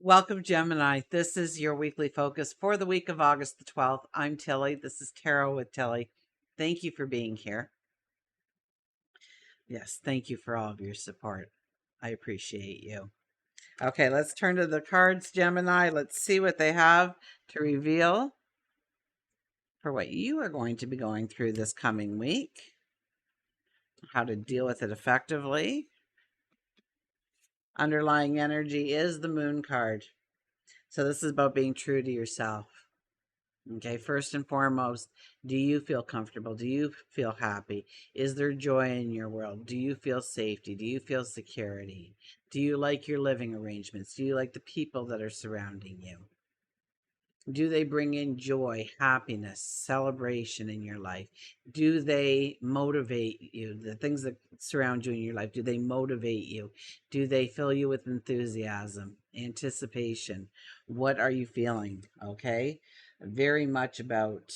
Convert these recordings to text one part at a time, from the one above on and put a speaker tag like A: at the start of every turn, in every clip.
A: Welcome, Gemini. This is your weekly focus for the week of August the 12th. I'm Tilly. This is Tarot with Tilly. Thank you for being here. Yes, thank you for all of your support. I appreciate you. Okay, let's turn to the cards, Gemini. Let's see what they have to reveal for what you are going to be going through this coming week, how to deal with it effectively. Underlying energy is the Moon card. So this is about being true to yourself. Okay, first and foremost, do you feel comfortable? Do you feel happy? Is there joy in your world? Do you feel safety? Do you feel security? Do you like your living arrangements? Do you like the people that are surrounding you? Do they bring in joy, happiness, celebration in your life? Do they motivate you? The things that surround you in your life, do they motivate you? Do they fill you with enthusiasm, anticipation? What are you feeling? Okay. Very much about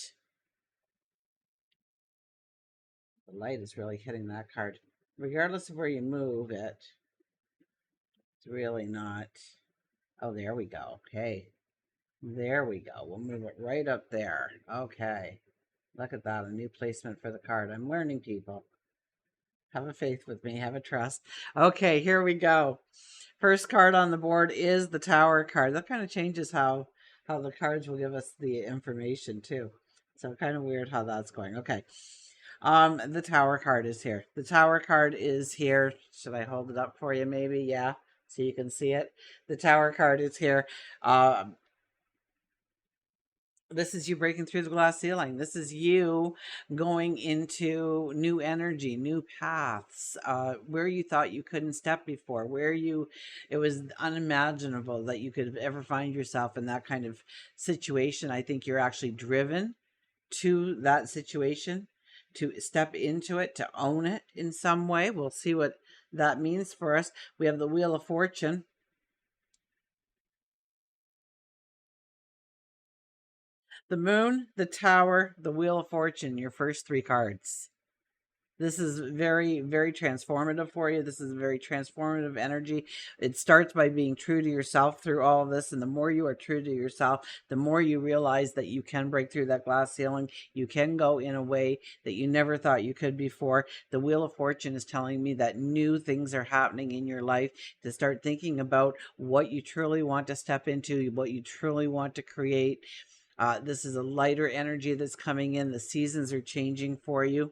A: the light is really hitting that card. Regardless of where you move it, it's really not. Oh, there we go. Okay. There we go. We'll move it right up there. Okay. Look at that. A new placement for the card. I'm learning, people. Have a faith with me. Have a trust. Okay, here we go. First card on the board is the Tower card. That kind of changes how the cards will give us the information too. So kind of weird how that's going. Okay. The Tower card is here. The Tower card is here. Should I hold it up for you maybe? Yeah. So you can see it. The Tower card is here. This is you breaking through the glass ceiling. This is you going into new energy, new paths, where you thought you couldn't step before, it was unimaginable that you could ever find yourself in that kind of situation. I think you're actually driven to that situation, to step into it, to own it in some way. We'll see what that means for us. We have the Wheel of Fortune. The Moon, the Tower, the Wheel of Fortune, your first three cards. This is very, very transformative for you. This is a very transformative energy. It starts by being true to yourself through all of this. And the more you are true to yourself, the more you realize that you can break through that glass ceiling. You can go in a way that you never thought you could before. The Wheel of Fortune is telling me that new things are happening in your life, to start thinking about what you truly want to step into, what you truly want to create. This is a lighter energy that's coming in. The seasons are changing for you.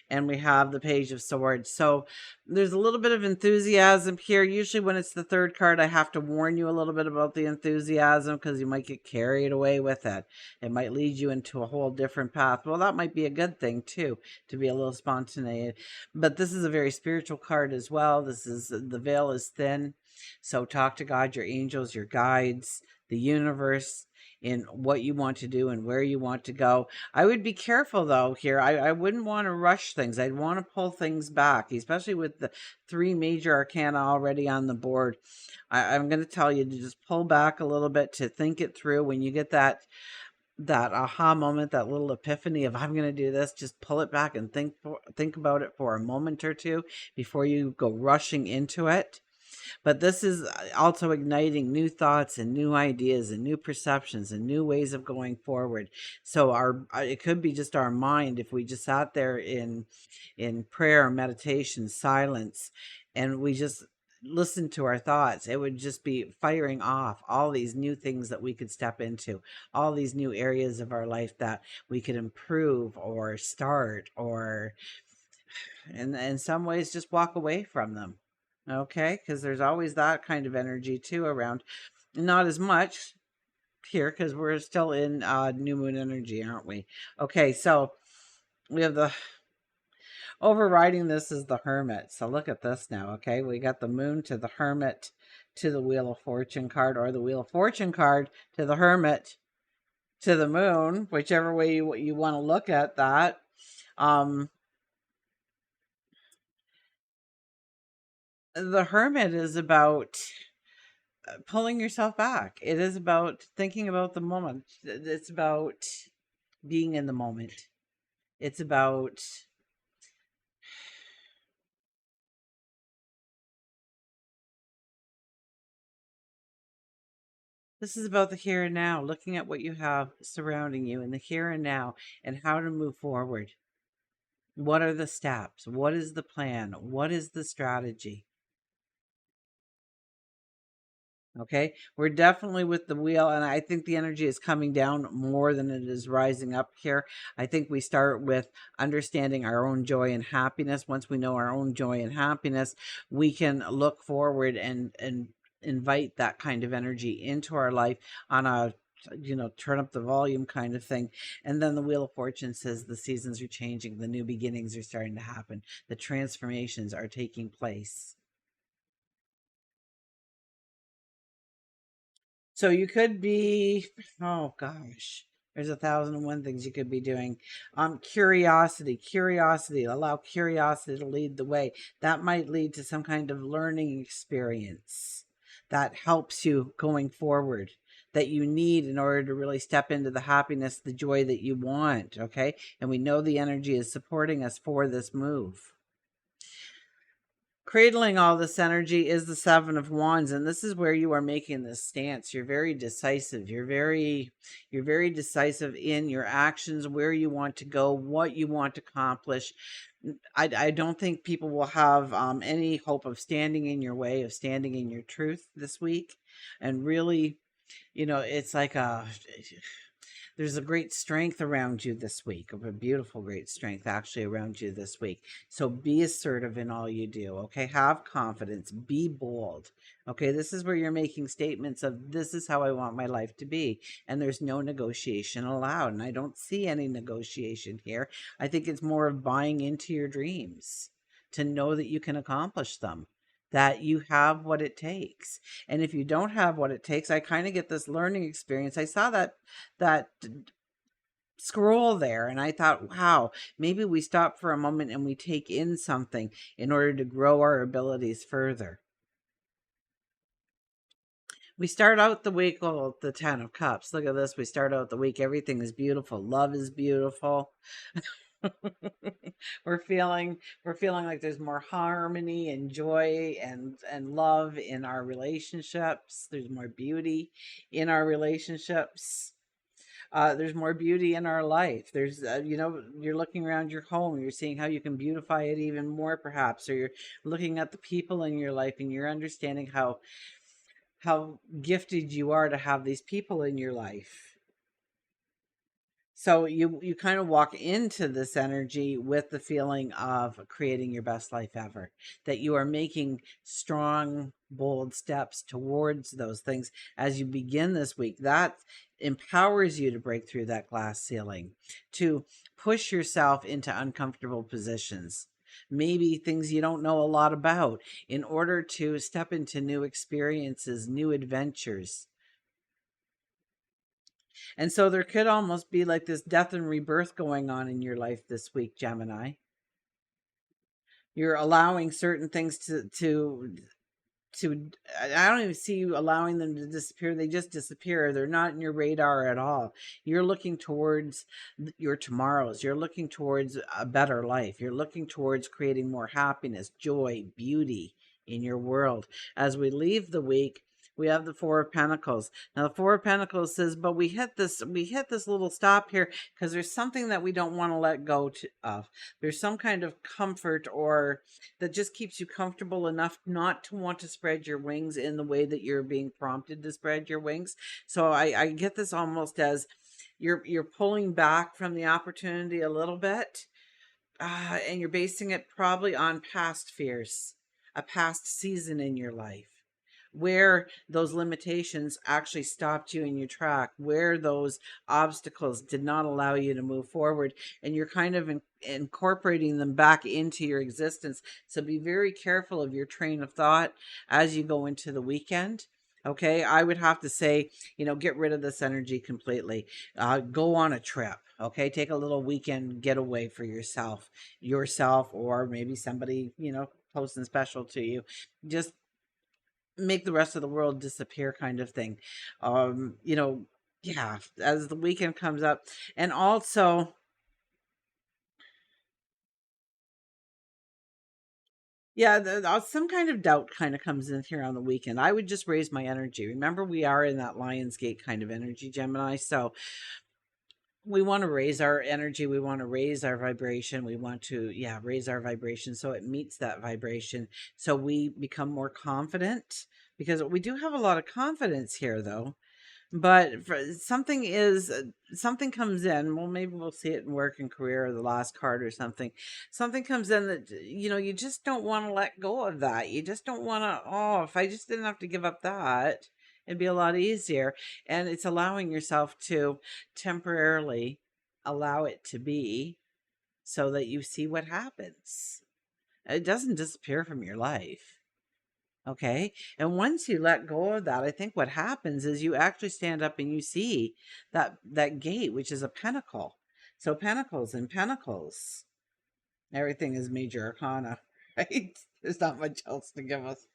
A: And we have the Page of Swords. So there's a little bit of enthusiasm here. Usually when it's the third card, I have to warn you a little bit about the enthusiasm, because you might get carried away with it. It might lead you into a whole different path. Well, that might be a good thing too, to be a little spontaneous. But this is a very spiritual card as well. This is, the veil is thin. So talk to God, your angels, your guides, the universe, in what you want to do and where you want to go. I would be careful though here. I wouldn't want to rush things. I'd want to pull things back, especially with the three major arcana already on the board. I'm going to tell you to just pull back a little bit, to think it through. When you get that aha moment, that little epiphany of I'm going to do this, just pull it back and think about it for a moment or two before you go rushing into it. But this is also igniting new thoughts and new ideas and new perceptions and new ways of going forward. So it could be just our mind, if we just sat there in prayer, meditation, silence, and we just listen to our thoughts, it would just be firing off all these new things that we could step into, all these new areas of our life that we could improve or start, or in some ways just walk away from them. Okay, because there's always that kind of energy too around. Not as much here, because we're still in new moon energy, aren't we? Okay, so we have the overriding this is the Hermit. So look at this now. Okay, we got the Moon to the Hermit to the Wheel of Fortune card, or the Wheel of Fortune card to the Hermit to the Moon, whichever way you want to look at that. The Hermit is about pulling yourself back. It is about thinking about the moment. It's about being in the moment. It's about This is about the here and now, looking at what you have surrounding you in the here and now and how to move forward. What are the steps? What is the plan? What is the strategy? Okay, we're definitely with the wheel, and I think the energy is coming down more than it is rising up here. I think we start with understanding our own joy and happiness. Once we know our own joy and happiness, we can look forward and invite that kind of energy into our life on a, turn up the volume kind of thing. And then the Wheel of Fortune says the seasons are changing, the new beginnings are starting to happen, the transformations are taking place. So you could be, oh gosh, there's 1,001 things you could be doing. Curiosity, allow curiosity to lead the way. That might lead to some kind of learning experience that helps you going forward, that you need in order to really step into the happiness, the joy that you want. Okay. And we know the energy is supporting us for this move. Cradling all this energy is the Seven of Wands, and this is where you are making this stance. You're very decisive. You're very decisive in your actions, where you want to go, what you want to accomplish. I don't think people will have any hope of standing in your way, of standing in your truth this week. And really, it's like there's a great strength around you this week, of a beautiful, great strength actually around you this week. So be assertive in all you do. Okay. Have confidence, be bold. Okay. This is where you're making statements of, this is how I want my life to be. And there's no negotiation allowed. And I don't see any negotiation here. I think it's more of buying into your dreams to know that you can accomplish them, that you have what it takes. And if you don't have what it takes, I kind of get this learning experience. I saw that scroll there and I thought, wow, maybe we stop for a moment and we take in something in order to grow our abilities further. We start out the week, well, the 10 of cups. Look at this. We start out the week, everything is beautiful. Love is beautiful. we're feeling like there's more harmony and joy and love in our relationships. There's more beauty in our relationships. There's more beauty in our life. There's you're looking around your home, you're seeing how you can beautify it even more perhaps, or you're looking at the people in your life and you're understanding how gifted you are to have these people in your life. So you kind of walk into this energy with the feeling of creating your best life ever, that you are making strong, bold steps towards those things as you begin this week. That empowers you to break through that glass ceiling, to push yourself into uncomfortable positions, maybe things you don't know a lot about, in order to step into new experiences, new adventures. And so there could almost be like this death and rebirth going on in your life this week, Gemini. You're allowing certain things to I don't even see you allowing them to disappear. They just disappear. They're not in your radar at all. You're looking towards your tomorrows. You're looking towards a better life. You're looking towards creating more happiness, joy, beauty in your world. As we leave the week, we have the Four of Pentacles. Now the Four of Pentacles says, but we hit this little stop here because there's something that we don't want to let go of. There's some kind of comfort or that just keeps you comfortable enough not to want to spread your wings in the way that you're being prompted to spread your wings. So I get this almost as you're pulling back from the opportunity a little bit, and you're basing it probably on past fears, a past season in your life where those limitations actually stopped you in your track, where those obstacles did not allow you to move forward, and you're kind of incorporating them back into your existence. So be very careful of your train of thought as you go into the weekend. Okay, I would have to say, get rid of this energy completely. Go on a trip. Okay, take a little weekend getaway for yourself, or maybe somebody, close and special to you. Just make the rest of the world disappear kind of thing. Yeah, as the weekend comes up. And also, Yeah, some kind of doubt kind of comes in here on the weekend. I would just raise my energy. Remember, we are in that Lion's Gate kind of energy, Gemini. So we want to raise our energy. We want to raise our vibration. We want to, yeah, raise our vibration so it meets that vibration. So we become more confident, because we do have a lot of confidence here, though. But something is, something comes in. Well, maybe we'll see it in work and career, or the last card or something. Something comes in that, you just don't want to let go of that. You just don't want to, oh, if I just didn't have to give up that, it'd be a lot easier. And it's allowing yourself to temporarily allow it to be, so that you see what happens. It doesn't disappear from your life. Okay. And once you let go of that, I think what happens is you actually stand up and you see that gate, which is a pentacle. So pentacles and pentacles, everything is major arcana, right? There's not much else to give us.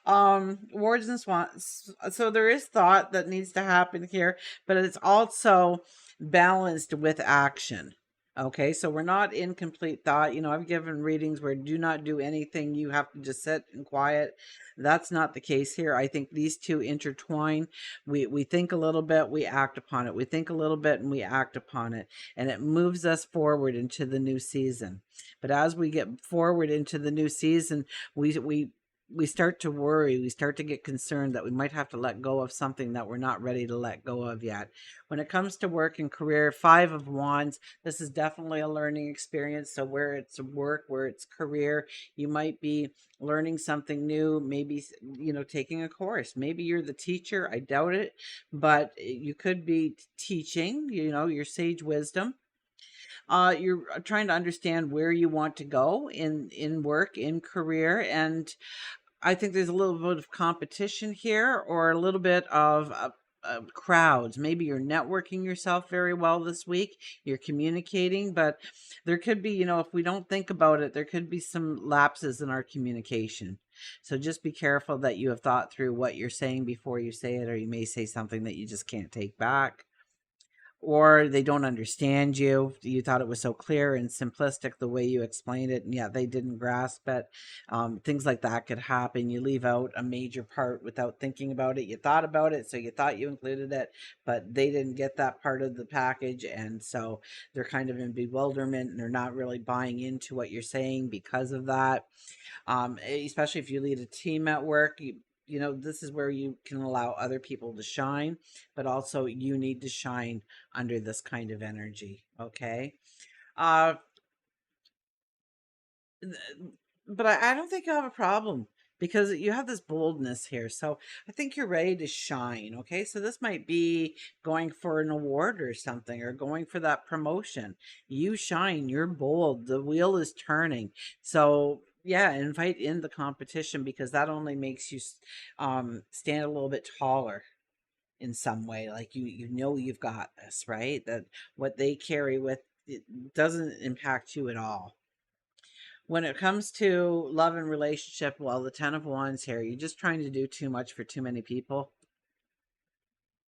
A: Wards and swans. So there is thought that needs to happen here, but it's also balanced with action. Okay, so we're not in complete thought. I've given readings where do not do anything, you have to just sit and quiet. That's not the case here. I think these two intertwine. We think a little bit, we act upon it. We think a little bit and we act upon it, and it moves us forward into the new season. But as we get forward into the new season, we start to worry, we start to get concerned that we might have to let go of something that we're not ready to let go of yet. When it comes to work and career, 5 of Wands, this is definitely a learning experience. So where it's work, where it's career, you might be learning something new, maybe, taking a course. Maybe you're the teacher, I doubt it, but you could be teaching, your sage wisdom. You're trying to understand where you want to go in work, in career, and I think there's a little bit of competition here, or a little bit of crowds. Maybe you're networking yourself very well this week. You're communicating, but there could be, if we don't think about it, there could be some lapses in our communication. So just be careful that you have thought through what you're saying before you say it, or you may say something that you just can't take back, or they don't understand you. You thought it was so clear and simplistic the way you explained it, and yet they didn't grasp it. Things like that could happen. You leave out a major part without thinking about it. You thought about it, so you thought you included it, but they didn't get that part of the package, and so they're kind of in bewilderment, and they're not really buying into what you're saying because of that. Especially if you lead a team at work, this is where you can allow other people to shine, but also you need to shine under this kind of energy. Okay. Uh, but I don't think you have a problem, because you have this boldness here. So I think you're ready to shine. Okay. So this might be going for an award or something, or going for that promotion. You shine, you're bold, the wheel is turning. So yeah, invite in the competition, because that only makes you stand a little bit taller in some way. Like you've got this, right? That what they carry with it doesn't impact you at all. When it comes to love and relationship, well, the 10 of Wands here, you're just trying to do too much for too many people,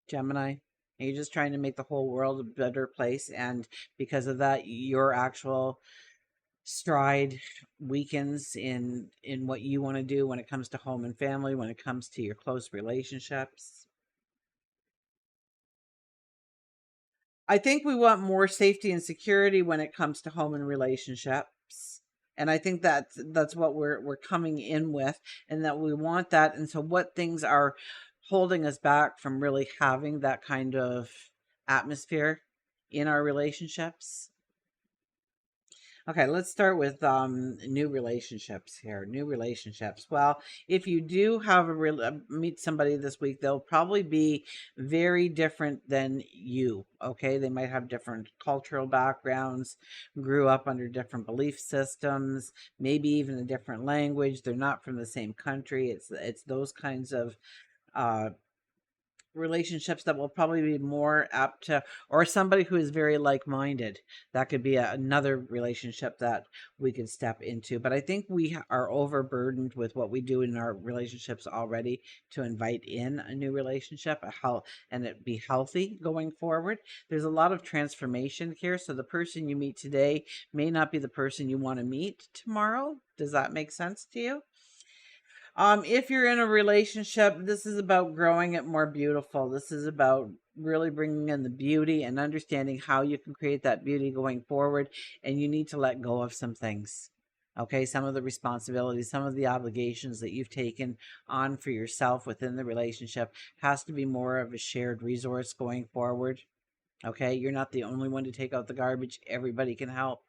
A: Gemini. You're just trying to make the whole world a better place, and because of that, your actual stride weakens in what you want to do when it comes to home and family, when it comes to your close relationships. I think we want more safety and security when it comes to home and relationships. And I think that's what we're coming in with, and that we want that. And so what things are holding us back from really having that kind of atmosphere in our relationships? Okay, let's start with new relationships here. New relationships. Well, if you do have meet somebody this week, they'll probably be very different than you. Okay, they might have different cultural backgrounds, grew up under different belief systems, maybe even a different language. They're not from the same country. It's those kinds of uh relationships that will probably be more apt to, or somebody who is very like-minded. That could be another relationship that we could step into. But I think we are overburdened with what we do in our relationships already to invite in a new relationship, and it be healthy going forward. There's a lot of transformation here. So the person you meet today may not be the person you want to meet tomorrow. Does that make sense to you? If you're in a relationship, this is about growing it more beautiful. This is about really bringing in the beauty and understanding how you can create that beauty going forward. And you need to let go of some things. Okay, some of the responsibilities, some of the obligations that you've taken on for yourself within the relationship has to be more of a shared resource going forward. Okay, you're not the only one to take out the garbage. Everybody can help.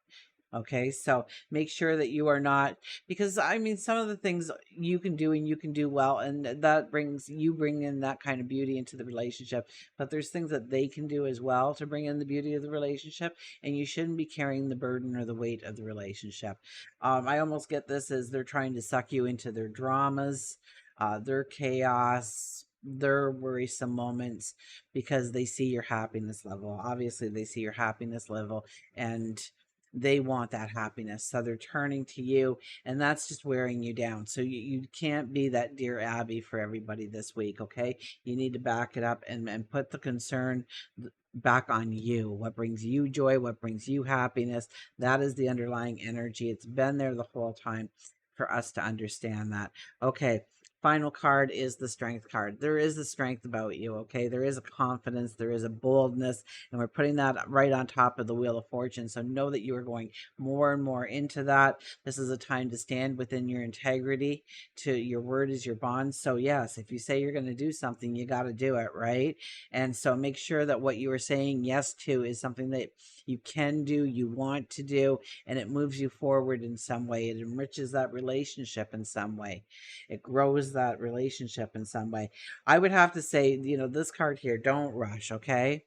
A: Okay, so make sure that you are not, because I mean, some of the things you can do and you can do well, and that bring in that kind of beauty into the relationship. But there's things that they can do as well to bring in the beauty of the relationship, and you shouldn't be carrying the burden or the weight of the relationship. I almost get this as they're trying to suck you into their dramas, their chaos, their worrisome moments, because they see your happiness level. Obviously, they see your happiness level, and they want that happiness. So they're turning to you, and that's just wearing you down. So you can't be that dear Abby for everybody this week, okay? You need to back it up and put the concern back on you. What brings you joy, what brings you happiness, that is the underlying energy. It's been there the whole time for us to understand that. Okay, final card is the strength card. There is a strength about you, okay? There is a confidence, there is a boldness, and we're putting that right on top of the Wheel of Fortune. So know that you are going more and more into that. This is a time to stand within your integrity, to your word is your bond. So yes, if you say you're going to do something, you got to do it, right? And so make sure that what you are saying yes to is something that you can do, you want to do, and it moves you forward in some way. It enriches that relationship in some way. It grows that relationship in some way. I would have to say, this card here, don't rush, okay?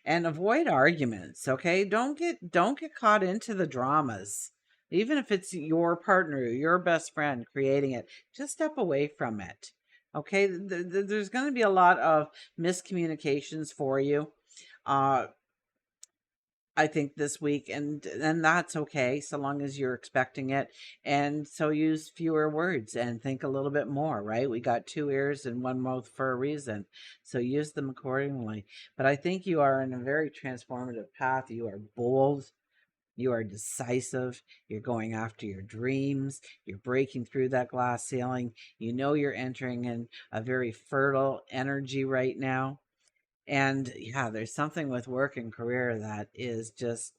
A: And avoid arguments, okay? Don't get caught into the dramas. Even if it's your partner, your best friend creating it, just step away from it. Okay? There's going to be a lot of miscommunications for you. I think this week, and that's okay so long as you're expecting it. And so use fewer words and think a little bit more, right? We got two ears and one mouth for a reason, so use them accordingly. But I think you are in a very transformative path. You are bold, you are decisive, you're going after your dreams, you're breaking through that glass ceiling. You're entering in a very fertile energy right now. And yeah, there's something with work and career that is just,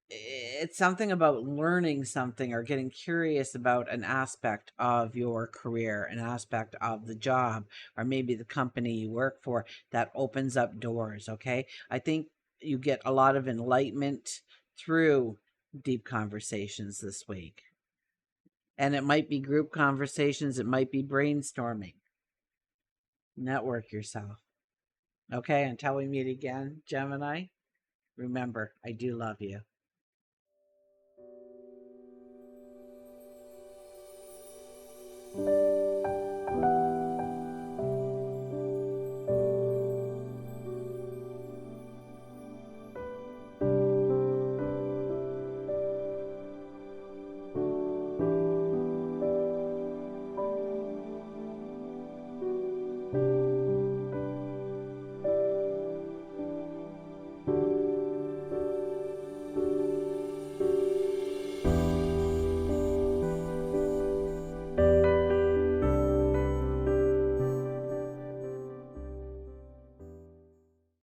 A: it's something about learning something or getting curious about an aspect of your career, an aspect of the job, or maybe the company you work for, that opens up doors. Okay. I think you get a lot of enlightenment through deep conversations this week. And it might be group conversations, it might be brainstorming. Network yourself. Okay, until we meet again, Gemini, remember, I do love you.